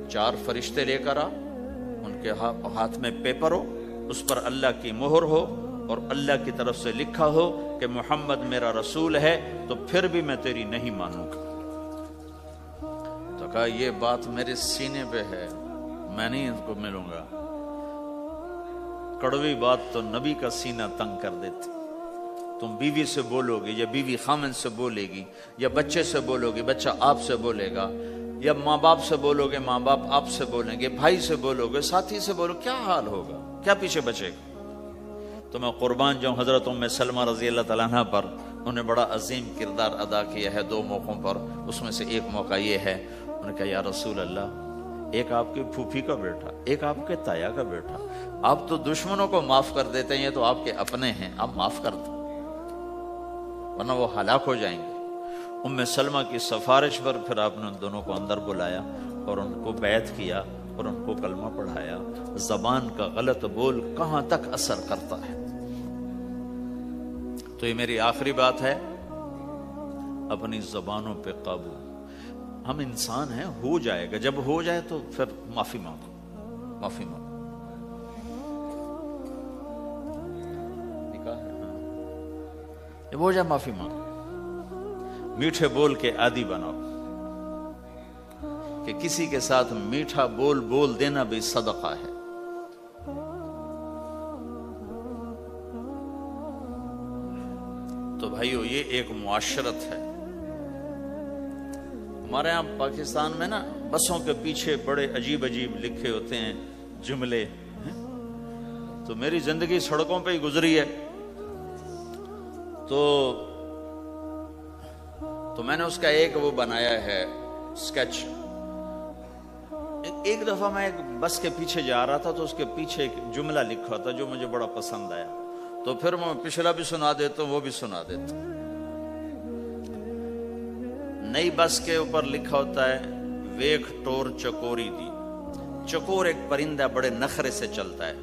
4 فرشتے لے کر آ، ان کے ہاتھ میں پیپر ہو، اس پر اللہ کی مہر ہو اور اللہ کی طرف سے لکھا ہو کہ محمد میرا رسول ہے، تو پھر بھی میں تیری نہیں مانوں گا. تو کہا یہ بات میرے سینے پہ ہے، میں نہیں ان کو ملوں گا. کڑوی بات تو نبی کا سینہ تنگ کر دیتی. تم بیوی سے بولو گے یا بیوی خامن سے بولے گی، یا بچے سے بولو گے بچہ آپ سے بولے گا، یا ماں باپ سے بولو گے ماں باپ آپ سے بولیں گے، بھائی سے بولو گے، ساتھی سے بولو، کیا حال ہوگا؟ کیا پیچھے بچے گا؟ تو میں قربان جاؤں حضرت ام سلمہ رضی اللہ تعالیٰ عنہ پر. انہوں نے بڑا عظیم کردار ادا کیا ہے 2 موقعوں پر. اس میں سے ایک موقع یہ ہے، انہوں نے کہا یا رسول اللہ ایک آپ کی پھوپھی کا بیٹا، ایک آپ کے تایا کا بیٹا، آپ تو دشمنوں کو معاف کر دیتے ہیں، یہ تو آپ کے اپنے ہیں، آپ معاف کر دیں ورنہ وہ ہلاک ہو جائیں گے. ام سلمہ کی سفارش پر پھر آپ نے ان دونوں کو اندر بلایا اور ان کو بیعت کیا اور ان کو کلمہ پڑھایا. زبان کا غلط بول کہاں تک اثر کرتا ہے. تو یہ میری آخری بات ہے، اپنی زبانوں پہ قابو. ہم انسان ہیں, ہو جائے گا, جب ہو جائے تو پھر معافی مانگو, معافی مانگو. نکاح ہے, جب ہو جائے معافی مانگو. میٹھے بول کے عادی بناؤ کہ کسی کے ساتھ میٹھا بول دینا بھی صدقہ ہے. تو بھائیو یہ ایک معاشرت ہے. ہمارے ہاں پاکستان میں نا بسوں کے پیچھے بڑے عجیب عجیب لکھے ہوتے ہیں جملے. تو میری زندگی سڑکوں پہ ہی گزری ہے, تو میں نے اس کا ایک وہ بنایا ہے سکیچ. ایک دفعہ میں ایک بس کے پیچھے جا رہا تھا تو اس کے پیچھے ایک جملہ لکھا تھا جو مجھے بڑا پسند آیا, تو پھر میں پچھلا بھی سنا دیتا ہوں, وہ بھی سنا دیتا ہوں. نئی بس کے اوپر لکھا ہوتا ہے ویکھ ٹور چکوری دی. چکور ایک پرندہ بڑے نخرے سے چلتا ہے,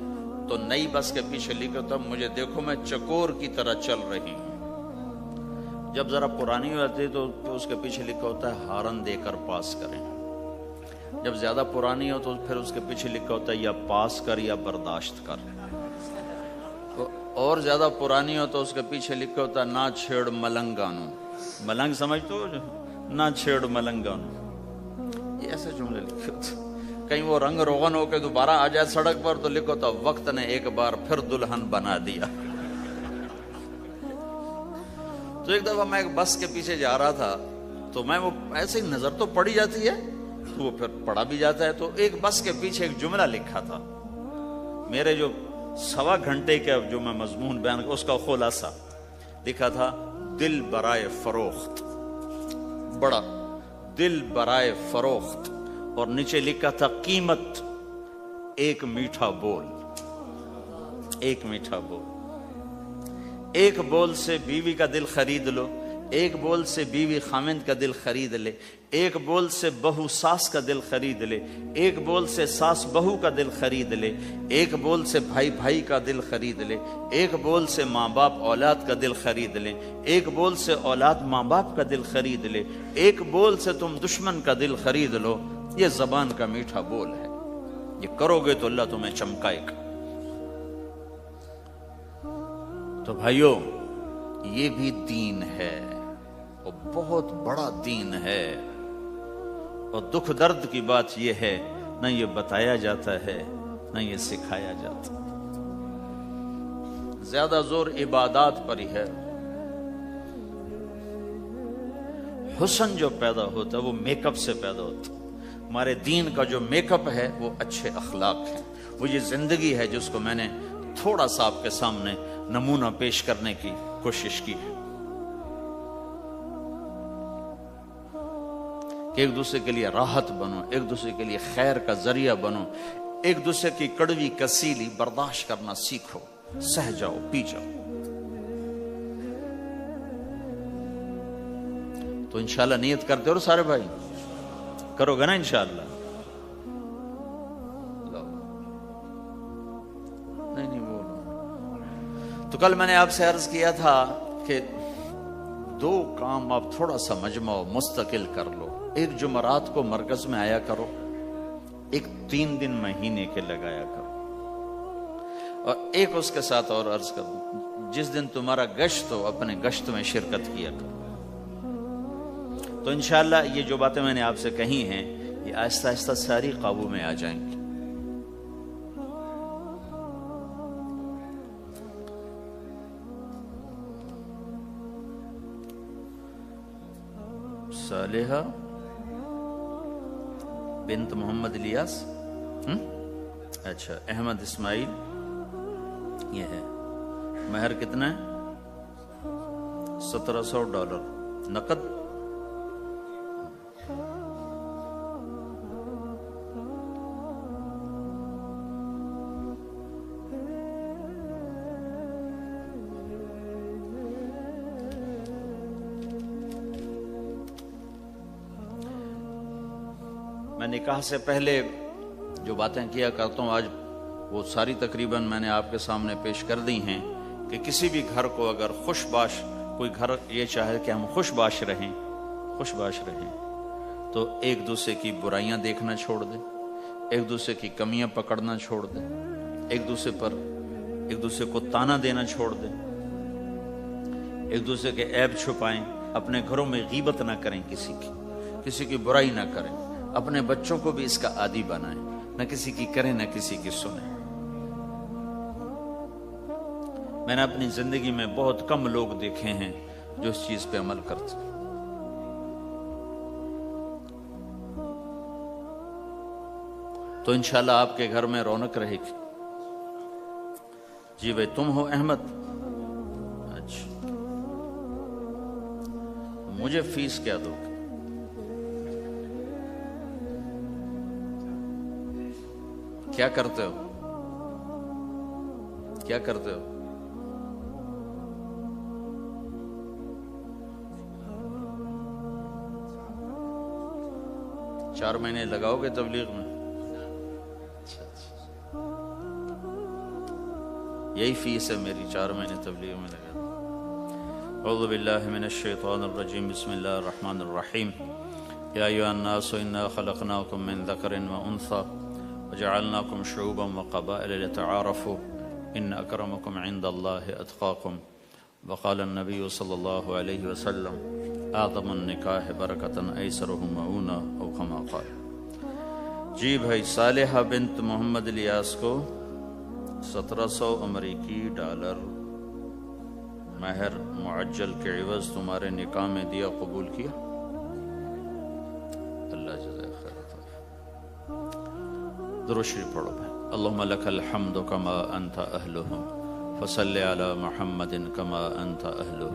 تو نئی بس کے پیچھے لکھا ہوتا ہے مجھے دیکھو میں چکور کی طرح چل رہی ہوں. جب ذرا پرانی ہوتی تو اس کے پیچھے لکھا ہوتا ہے ہارن دے کر پاس کریں. جب زیادہ پرانی ہو تو پھر اس کے پیچھے لکھا ہوتا ہے یا پاس کر یا برداشت کر. اور زیادہ پرانی ہو تو اس کے پیچھے لکھا ہوتا ہے نہ چھیڑ ملنگانو. ملنگ سمجھ تو, نہ چھیڑ ملنگانو. یہ ایسے جملے لکھے ہوتے. کہیں وہ رنگ روغن ہو کے دوبارہ آ جائے سڑک پر تو لکھا ہوتا وقت نے ایک بار پھر دلہن بنا دیا. تو ایک دفعہ میں ایک بس کے پیچھے جا رہا تھا, تو میں وہ ایسے ہی نظر تو پڑی جاتی ہے تو وہ پھر پڑھا بھی جاتا ہے. تو ایک بس کے پیچھے ایک جملہ لکھا تھا, میرے جو 1.25 گھنٹے کا جو میں مضمون بیان اس کا خلاصہ لکھا تھا دل برائے فروخت, بڑا دل برائے فروخت, اور نیچے لکھا تھا قیمت ایک میٹھا بول. ایک میٹھا بول. ایک بول سے بیوی کا دل خرید لو, ایک بول سے بیوی خامند کا دل خرید لے, ایک بول سے بہو ساس کا دل خرید لے, ایک بول سے ساس بہو کا دل خرید لے, ایک بول سے بھائی بھائی کا دل خرید لے, ایک بول سے ماں باپ اولاد کا دل خرید لے, ایک بول سے اولاد ماں باپ کا دل خرید لے, ایک بول سے تم دشمن کا دل خرید لو. یہ زبان کا میٹھا بول ہے. یہ کرو گے تو اللہ تمہیں چمکائے گا. تو بھائیو یہ بھی دین ہے, اور بہت بڑا دین ہے. اور دکھ درد کی بات یہ ہے نہ یہ بتایا جاتا ہے نہ یہ سکھایا جاتا. زیادہ زور عبادات پر ہی ہے. حسن جو پیدا ہوتا ہے وہ میک اپ سے پیدا ہوتا ہے. ہمارے دین کا جو میک اپ ہے وہ اچھے اخلاق ہے. وہ یہ زندگی ہے جس کو میں نے تھوڑا سا آپ کے سامنے نمونہ پیش کرنے کی کوشش کی ہے کہ ایک دوسرے کے لیے راحت بنو, ایک دوسرے کے لیے خیر کا ذریعہ بنو, ایک دوسرے کی کڑوی کسیلی برداشت کرنا سیکھو, سہ جاؤ, پی جاؤ. تو انشاءاللہ نیت کرتے ہو سارے بھائی, کرو گے نا انشاءاللہ؟ نہیں بولو. تو کل میں نے آپ سے عرض کیا تھا کہ 2 کام آپ تھوڑا سا مجمع مستقل کر لو. ایک جمعرات کو مرکز میں آیا کرو, ایک 3 دن مہینے کے لگایا کرو, اور ایک اس کے ساتھ اور عرض کر دوں جس دن تمہارا گشت ہو اپنے گشت میں شرکت کیا کرو. تو انشاءاللہ یہ جو باتیں میں نے آپ سے کہی ہیں یہ آہستہ آہستہ ساری قابو میں آ جائیں گی. صالحہ بنت محمد الیاس, اچھا احمد اسماعیل, یہ ہے. مہر کتنا ہے؟ $1700 نقد. میں نکاح سے پہلے جو باتیں کیا کرتا ہوں آج وہ ساری تقریباً میں نے آپ کے سامنے پیش کر دی ہیں کہ کسی بھی گھر کو اگر خوش باش کوئی گھر یہ چاہے کہ ہم خوش باش رہیں تو ایک دوسرے کی برائیاں دیکھنا چھوڑ دے، ایک دوسرے کی کمیاں پکڑنا چھوڑ دے، ایک دوسرے کو تانا دینا چھوڑ دے، ایک دوسرے کے عیب چھپائیں، اپنے گھروں میں غیبت نہ کریں، کسی کی برائی نہ کریں، اپنے بچوں کو بھی اس کا عادی بنائیں، نہ کسی کی کریں نہ کسی کی سنیں۔ میں نے اپنی زندگی میں بہت کم لوگ دیکھے ہیں جو اس چیز پہ عمل کرتے ہیں۔ تو انشاءاللہ آپ کے گھر میں رونق رہے گی۔ جی بھائی تم ہو احمد؟ اچھا، مجھے فیس کیا دو گے؟ کیا کرتے ہو؟ کیا کرتے ہو؟ چار مہینے لگاؤ گے تبلیغ میں؟ یہی فیس ہے میری، 4 مہینے تبلیغ میں لگا۔ اعوذ باللہ من الشیطان الرجیم، بسم اللہ الرحمن الرحیم۔ یا ایھا الناس انا خلقناکم من ذکر وانثی وجعلناکم شعوبا وقبائل لتعارفوا ان اکرمکم عند اللہ اتقاکم، وقال النبی صلی اللہ علیہ وسلم اعظم النکاح برکۃ ایسرہ معونہ او کما قال۔ جی بھائی، صالحہ بنت محمد الیاس کو 1700 امریکی ڈالر مہر معجل کے عوض تمہارے نکاح میں دیا، قبول کیا؟ اللہ جزائے خیر عطا۔ درود شریف پڑھو بھائی۔ اللہم لک الحمد کما انت اہلہ فصل علی محمد کما انت اہلہ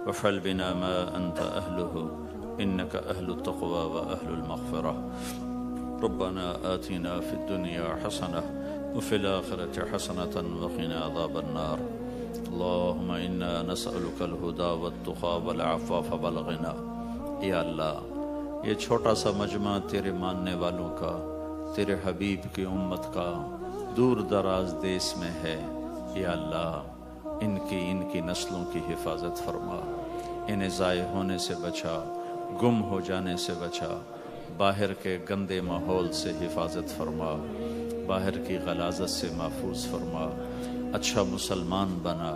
وفعل بنا ما انت اہلہ انک اہل التقوی و اہل المغفرہ۔ ربنا آتنا فی الدنیا حسنہ وفي الآخرة حسنة وقنا عذاب النار۔ اللهم إنا نسألك الهدى والتقى والعفاف والغنى۔ یا اللہ، یہ چھوٹا سا مجمع تیرے ماننے والوں کا، تیرے حبیب کی امت کا دور دراز دیس میں ہے، یا اللہ ان کی نسلوں کی حفاظت فرما، انہیں ضائع ہونے سے بچا، گم ہو جانے سے بچا، باہر کے گندے ماحول سے حفاظت فرما، باہر کی غلاظت سے محفوظ فرما، اچھا مسلمان بنا،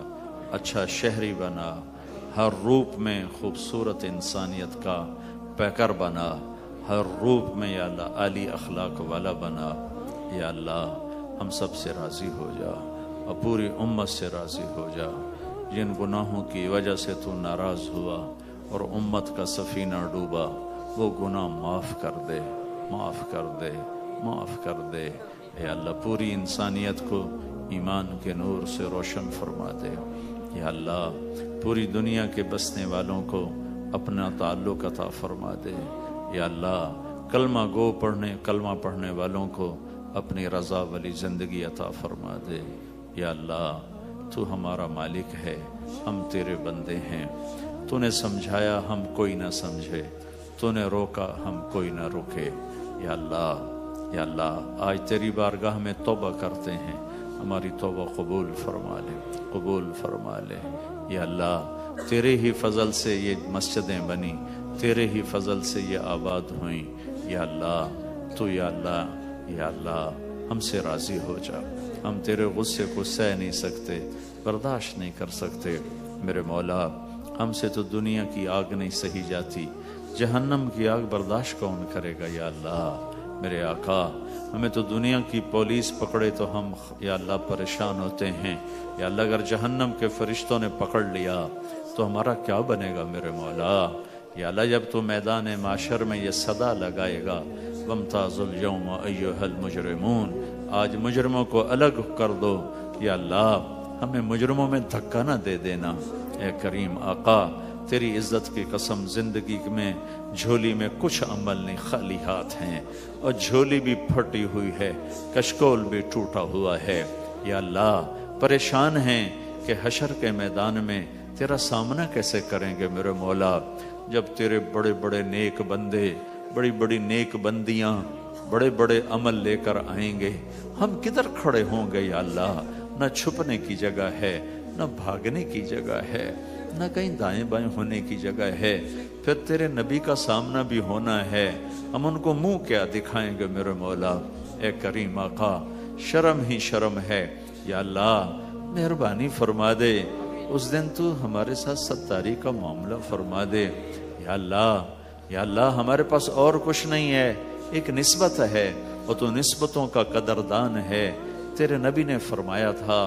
اچھا شہری بنا، ہر روپ میں خوبصورت انسانیت کا پیکر بنا، ہر روپ میں یا اللہ عالی اخلاق والا بنا۔ یا اللہ ہم سب سے راضی ہو جا اور پوری امت سے راضی ہو جا۔ جن گناہوں کی وجہ سے تو ناراض ہوا اور امت کا سفینہ ڈوبا، وہ گناہ معاف کر دے، معاف کر دے، معاف کر دے۔ اے اللہ پوری انسانیت کو ایمان کے نور سے روشن فرما دے۔ یا اللہ پوری دنیا کے بسنے والوں کو اپنا تعلق عطا فرما دے۔ یا اللہ کلمہ پڑھنے والوں کو اپنی رضا والی زندگی عطا فرما دے۔ یا اللہ تو ہمارا مالک ہے، ہم تیرے بندے ہیں، تو نے سمجھایا ہم کوئی نہ سمجھے، تو نے روکا ہم کوئی نہ روکے۔ یا اللہ، یا اللہ آج تیری بارگاہ میں توبہ کرتے ہیں، ہماری توبہ قبول فرما لے، قبول فرما لے۔ یا اللہ تیرے ہی فضل سے یہ مسجدیں بنی، تیرے ہی فضل سے یہ آباد ہوئیں۔ یا اللہ تو یا اللہ ہم سے راضی ہو جا، ہم تیرے غصے کو سہ نہیں سکتے، برداشت نہیں کر سکتے۔ میرے مولا ہم سے تو دنیا کی آگ نہیں سہی جاتی، جہنم کی آگ برداشت کون کرے گا؟ یا اللہ میرے آقا ہمیں تو دنیا کی پولیس پکڑے تو ہم یا اللہ پریشان ہوتے ہیں، یا اللہ اگر جہنم کے فرشتوں نے پکڑ لیا تو ہمارا کیا بنے گا میرے مولا؟ یا اللہ جب تو میدان معاشر میں یہ صدا لگائے گا وَامْتَازُوا الْيَوْمَ أَيُّهَا الْمُجْرِمُونَ، آج مجرموں کو الگ کر دو، یا اللہ ہمیں مجرموں میں دھکا نہ دے دینا۔ اے کریم آقا تیری عزت کی قسم زندگی میں جھولی میں کچھ عمل نہیں، خالی ہاتھ ہیں، اور جھولی بھی پھٹی ہوئی ہے، کشکول بھی ٹوٹا ہوا ہے۔ یا اللہ پریشان ہیں کہ حشر کے میدان میں تیرا سامنا کیسے کریں گے میرے مولا، جب تیرے بڑے بڑے نیک بندے، بڑی بڑی نیک بندیاں، بڑے بڑے عمل لے کر آئیں گے، ہم کدھر کھڑے ہوں گے؟ یا اللہ نہ چھپنے کی جگہ ہے، نہ بھاگنے کی جگہ ہے۔ نہ کہیں دائیں بائیں ہونے کی جگہ ہے، پھر تیرے نبی کا سامنا بھی ہونا ہے، ہم ان کو منہ کیا دکھائیں گے میرے مولا؟ اے کریم آقا شرم ہی شرم ہے، یا اللہ مہربانی فرما دے، اس دن تو ہمارے ساتھ ستاری کا معاملہ فرما دے، یا اللہ ہمارے پاس اور کچھ نہیں ہے، ایک نسبت ہے اور تو نسبتوں کا قدردان ہے۔ تیرے نبی نے فرمایا تھا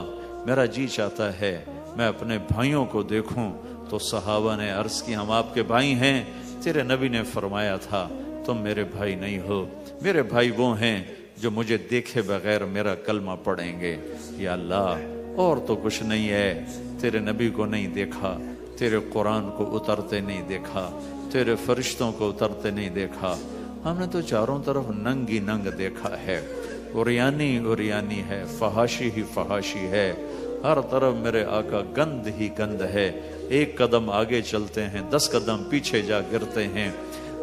میرا جی چاہتا ہے میں اپنے بھائیوں کو دیکھوں، تو صحابہ نے عرض کی ہم آپ کے بھائی ہیں۔ تیرے نبی نے فرمایا تھا تم میرے بھائی نہیں ہو، میرے بھائی وہ ہیں جو مجھے دیکھے بغیر میرا کلمہ پڑھیں گے۔ یا اللہ اور تو کچھ نہیں ہے، تیرے نبی کو نہیں دیکھا، تیرے قرآن کو اترتے نہیں دیکھا، تیرے فرشتوں کو اترتے نہیں دیکھا، ہم نے تو چاروں طرف ننگ ہی ننگ دیکھا ہے، اوریانی ہے، فحاشی ہی فحاشی ہے، ہر طرف میرے آقا گند ہی گند ہے، ایک قدم آگے چلتے ہیں 10 قدم پیچھے جا گرتے ہیں،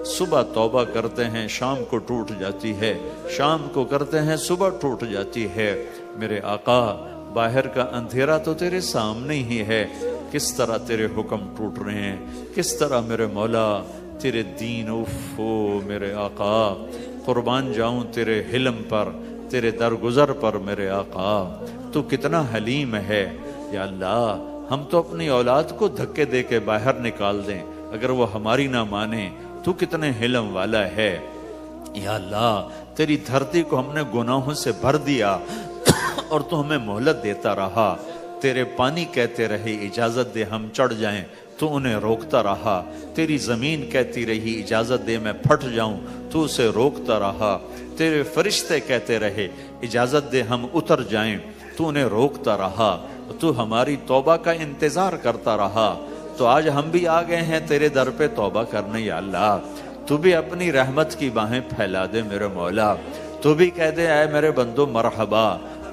صبح توبہ کرتے ہیں شام کو ٹوٹ جاتی ہے، شام کو کرتے ہیں صبح ٹوٹ جاتی ہے۔ میرے آقا باہر کا اندھیرا تو تیرے سامنے ہی ہے، کس طرح تیرے حکم ٹوٹ رہے ہیں، کس طرح میرے مولا تیرے دین میرے آقا قربان جاؤں تیرے حلم پر، تیرے درگزر پر میرے آقا، تو کتنا حلیم ہے۔ یا اللہ ہم تو اپنی اولاد کو دھکے دے کے باہر نکال دیں، اگر وہ ہماری نہ مانے تو کتنے حلم والا ہے۔ یا اللہ تیری دھرتی کو ہم نے گناہوں سے بھر دیا اور تو ہمیں مہلت دیتا رہا، تیرے پانی کہتے رہے اجازت دے ہم چڑھ جائیں تو انہیں روکتا رہا، تیری زمین کہتی رہی اجازت دے میں پھٹ جاؤں تو اسے روکتا رہا، تیرے فرشتے کہتے رہے اجازت دے ہم اتر جائیں تو انہیں روکتا رہا، تو ہماری توبہ کا انتظار کرتا رہا۔ تو آج ہم بھی آ گئے ہیں تیرے در پہ توبہ کرنے۔ یا اللہ تو بھی اپنی رحمت کی باہیں پھیلا دے میرے مولا، تو بھی کہہ دے اے میرے بندو مرحبا،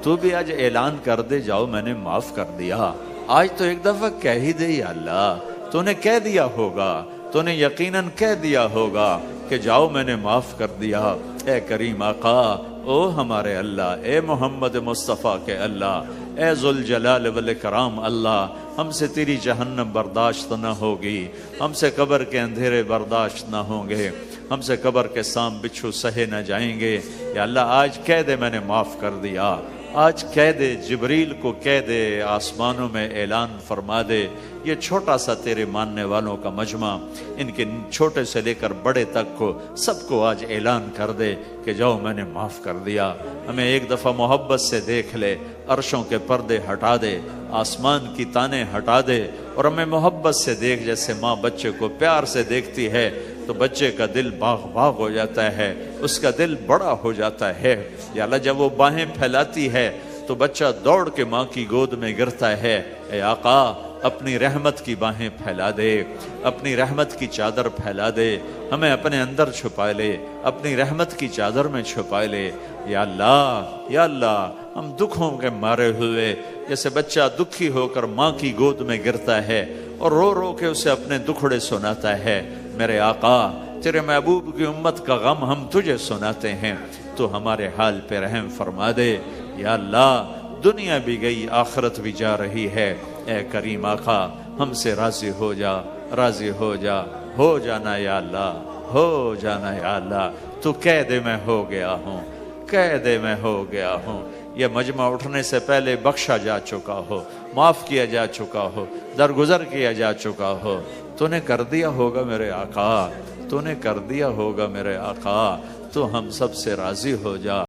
تو بھی آج اعلان کر دے جاؤ میں نے معاف کر دیا۔ آج تو ایک دفعہ کہہ ہی دے یا اللہ، تو نے کہہ دیا ہوگا، تو نے یقیناً کہہ دیا ہوگا کہ جاؤ میں نے معاف کر دیا۔ اے کریم آقا، او ہمارے اللہ، اے محمد مصطفیٰ کے اللہ، اے ذوالجلال والاکرام اللہ، ہم سے تیری جہنم برداشت نہ ہوگی، ہم سے قبر کے اندھیرے برداشت نہ ہوں گے، ہم سے قبر کے سام بچھو سہے نہ جائیں گے۔ یا اللہ آج کہہ دے میں نے معاف کر دیا، آج کہہ دے، جبریل کو کہہ دے، آسمانوں میں اعلان فرما دے، یہ چھوٹا سا تیرے ماننے والوں کا مجمع، ان کے چھوٹے سے لے کر بڑے تک کو سب کو آج اعلان کر دے کہ جاؤ میں نے معاف کر دیا۔ ہمیں ایک دفعہ محبت سے دیکھ لے، عرشوں کے پردے ہٹا دے، آسمان کی تانے ہٹا دے، اور ہمیں محبت سے دیکھ، جیسے ماں بچے کو پیار سے دیکھتی ہے تو بچے کا دل باغ باغ ہو جاتا ہے، اس کا دل بڑا ہو جاتا ہے۔ یا اللہ جب وہ باہیں پھیلاتی ہے تو بچہ دوڑ کے ماں کی گود میں گرتا ہے۔ اے آقا اپنی رحمت کی باہیں پھیلا دے، اپنی رحمت کی چادر پھیلا دے، ہمیں اپنے اندر چھپا لے، اپنی رحمت کی چادر میں چھپا لے۔ یا اللہ ہم دکھوں کے مارے ہوئے، جیسے بچہ دکھی ہو کر ماں کی گود میں گرتا ہے اور رو رو کے اسے اپنے دکھڑے سناتا ہے، میرے آقا تیرے محبوب کی امت کا غم ہم تجھے سناتے ہیں، تو ہمارے حال پہ رحم فرما دے۔ یا اللہ دنیا بھی گئی آخرت بھی جا رہی ہے، اے کریم آقا ہم سے راضی ہو جا، راضی ہو جا، ہو جانا یا اللہ، ہو جانا یا اللہ، تو کہہ دے میں ہو گیا ہوں، کہہ دے میں ہو گیا ہوں۔ یہ مجمع اٹھنے سے پہلے بخشا جا چکا ہو، معاف کیا جا چکا ہو، درگزر کیا جا چکا ہو، تو نے کر دیا ہوگا میرے آقا، تو نے کر دیا ہوگا میرے آقا، تو ہم سب سے راضی ہو جا۔